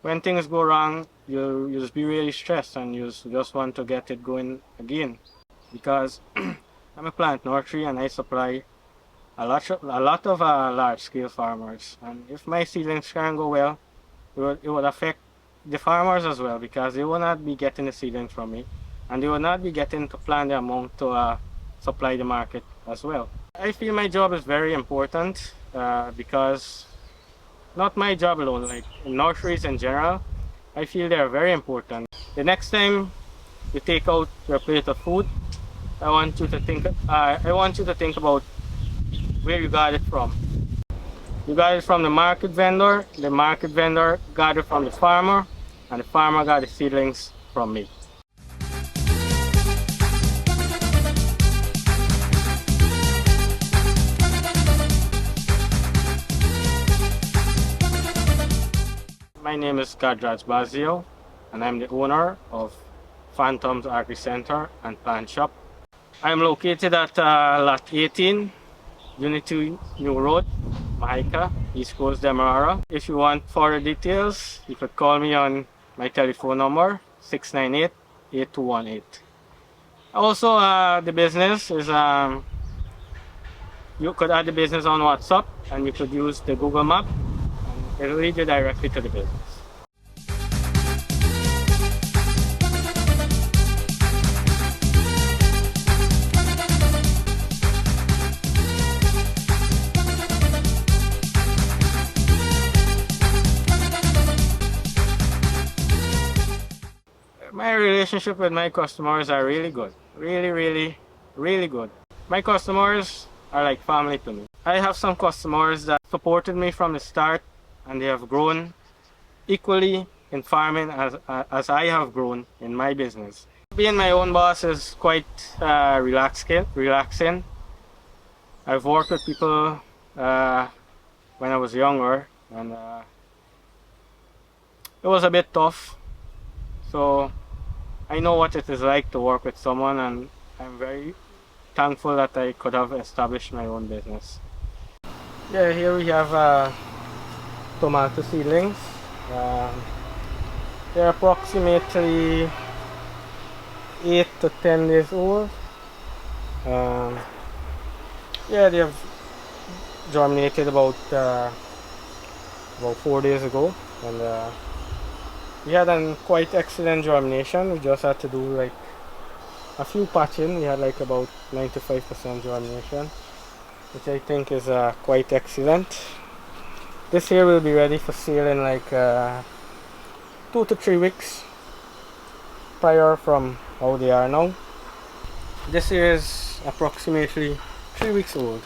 when things go wrong, you just be really stressed and you just want to get it going again. Because I'm a plant nursery and I supply a lot of large-scale farmers. And if my seedlings can't go well, it would affect the farmers as well, because they will not be getting the seedlings from me, and they will not be getting to plan the amount to supply the market as well. I feel my job is very important because not my job alone, like nurseries in general, I feel they are very important. The next time you take out your plate of food, I want you to think about where you got it from. You got it from the market vendor got it from the farmer, and the farmer got the seedlings from me. My name is Gajraj Basdeo, and I'm the owner of Phantom's Agri Center and Plant Shop. I'm located at Lot 18, Unit 2 New Road, Mahika, East Coast, Demerara. If you want further details, you could call me on my telephone number, 698-8218. Also, the business is, you could add the business on WhatsApp, and you could use the Google Map, and it'll lead you directly to the business. My relationship with my customers are really good. Really good. My customers are like family to me. I have some customers that supported me from the start, and they have grown equally in farming as I have grown in my business. Being my own boss is quite relaxing. I've worked with people when I was younger, and it was a bit tough. So I know what it is like to work with someone, and I'm very thankful that I could have established my own business. Yeah, here we have tomato seedlings. They're approximately 8 to 10 days old. Yeah, they have germinated about 4 days ago, and we had a quite excellent germination. We just had to do like a few patching. We had like about 95% germination, which I think is quite excellent. This here will be ready for sale in like 2 to 3 weeks prior from how they are now. This here is approximately 3 weeks old.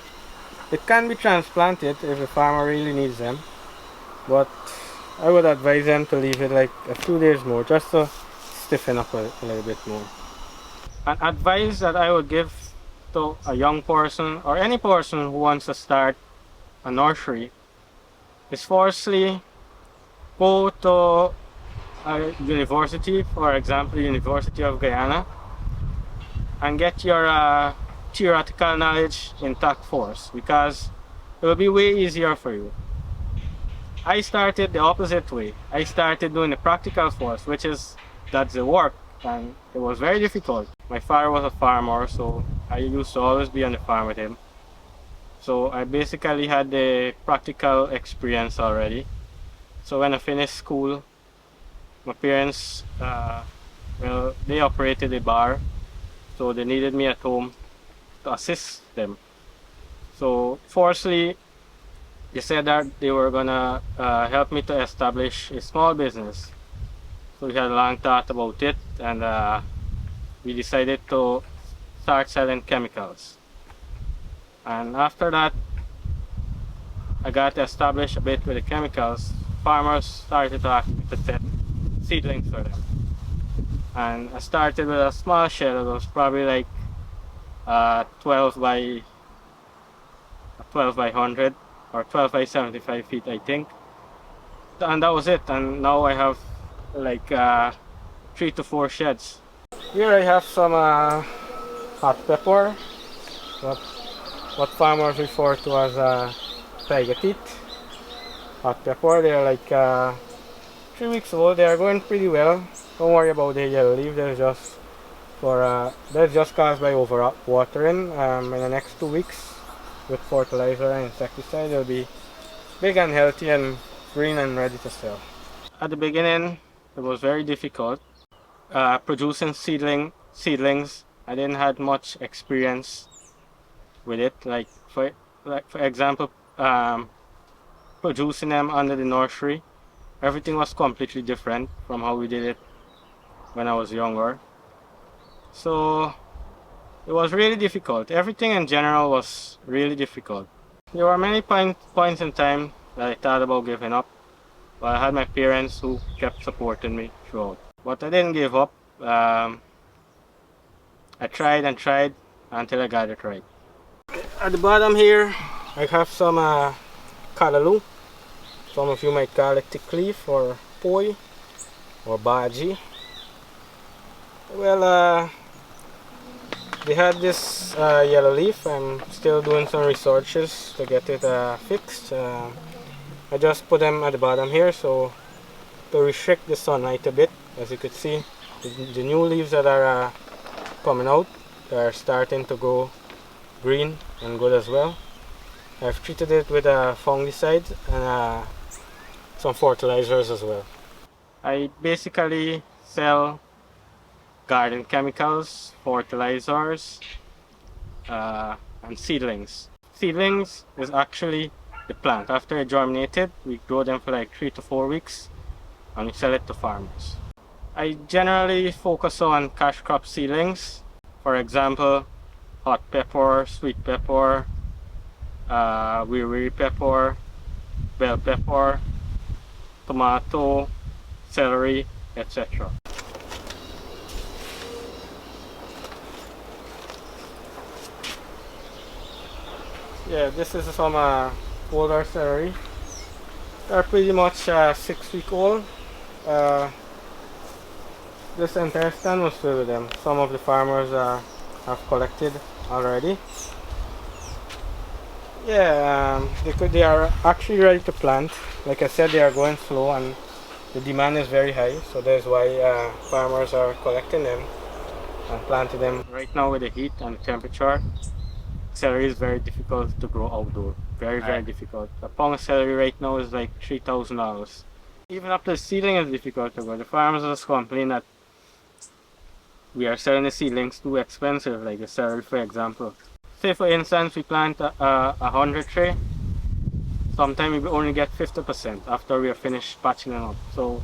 It can be transplanted if the farmer really needs them, but I would advise them to leave it like a few days more, just to stiffen up a little bit more. An advice that I would give to a young person or any person who wants to start a nursery is firstly go to a university, for example University of Guyana, and get your theoretical knowledge intact first, because it will be way easier for you. I started the opposite way. I started doing the practical first, that's the work, and it was very difficult. My father was a farmer, so I used to always be on the farm with him. So I basically had the practical experience already. So when I finished school, my parents, well, they operated a bar, so they needed me at home to assist them. So firstly, they said that they were gonna help me to establish a small business. So we had a long thought about it, and we decided to start selling chemicals. And after that, I got established a bit with the chemicals. Farmers started to ask me to set seedlings for them. And I started with a small shed. It was probably like 12 by 100 or 12 by 75 feet, I think. And that was it. And now I have like 3 to 4 sheds. Here I have some hot pepper, what farmers refer to as tiger teeth. Hot pepper, they're like 3 weeks old. They are going pretty well. Don't worry about the yellow leaf. They're just caused by over watering. In the next 2 weeks, with fertilizer and insecticide, they'll be big and healthy and green and ready to sell. At the beginning, it was very difficult producing seedlings. I didn't have much experience with it. Like for example, producing them under the nursery, everything was completely different from how we did it when I was younger. So it was really difficult. Everything in general was really difficult. There were many points in time that I thought about giving up, but I had my parents who kept supporting me throughout. But I didn't give up. I tried and tried until I got it right. At the bottom here, I have some callaloo. Some of you might call it tick leaf or poi or baji. Well, they had this yellow leaf. I'm still doing some researches to get it fixed. I just put them at the bottom here so to restrict the sunlight a bit. As you could see, the new leaves that are coming out are starting to go green and good as well. I've treated it with fungicides and some fertilizers as well. I basically sell garden chemicals, fertilizers, and seedlings. Seedlings is actually the plant. After it germinated, we grow them for like 3 to 4 weeks and we sell it to farmers. I generally focus on cash crop seedlings. For example, hot pepper, sweet pepper, wiri pepper, bell pepper, tomato, celery, etc. Yeah, this is some older celery. They're pretty much 6 weeks old. This entire stand was filled with them. Some of the farmers have collected already. Yeah, they are actually ready to plant. Like I said, they are going slow and the demand is very high, so that's why farmers are collecting them and planting them. Right now with the heat and the temperature, celery is very difficult to grow outdoor. Very difficult. A pound of celery right now is like $3,000. Even up to the seedling is difficult to grow. The farmers just complain that we are selling the seedlings too expensive, like the celery for example. Say for instance we plant 100 tray, sometimes we only get 50% after we are finished patching them up. So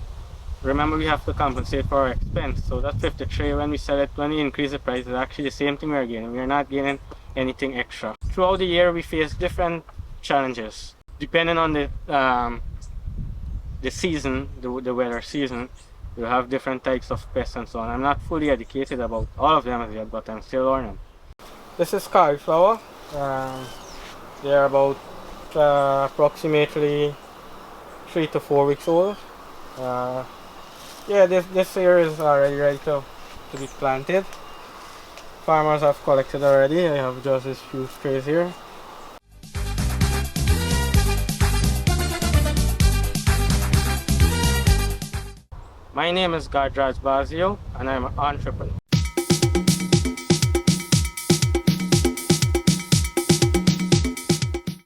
remember, we have to compensate for our expense. So that 50 tray, when we sell it, when we increase the price, it's actually the same thing we are gaining. We are not gaining anything extra. Throughout the year we face different challenges depending on the season, the weather season. You have different types of pests and so on. I'm not fully educated about all of them as yet, but I'm still learning. This is cauliflower. They are about approximately 3 to 4 weeks old. Yeah, this here is already ready to be planted. Farmers have collected already. I have just these few strays here. My name is Gajraj Basdeo and I'm an entrepreneur.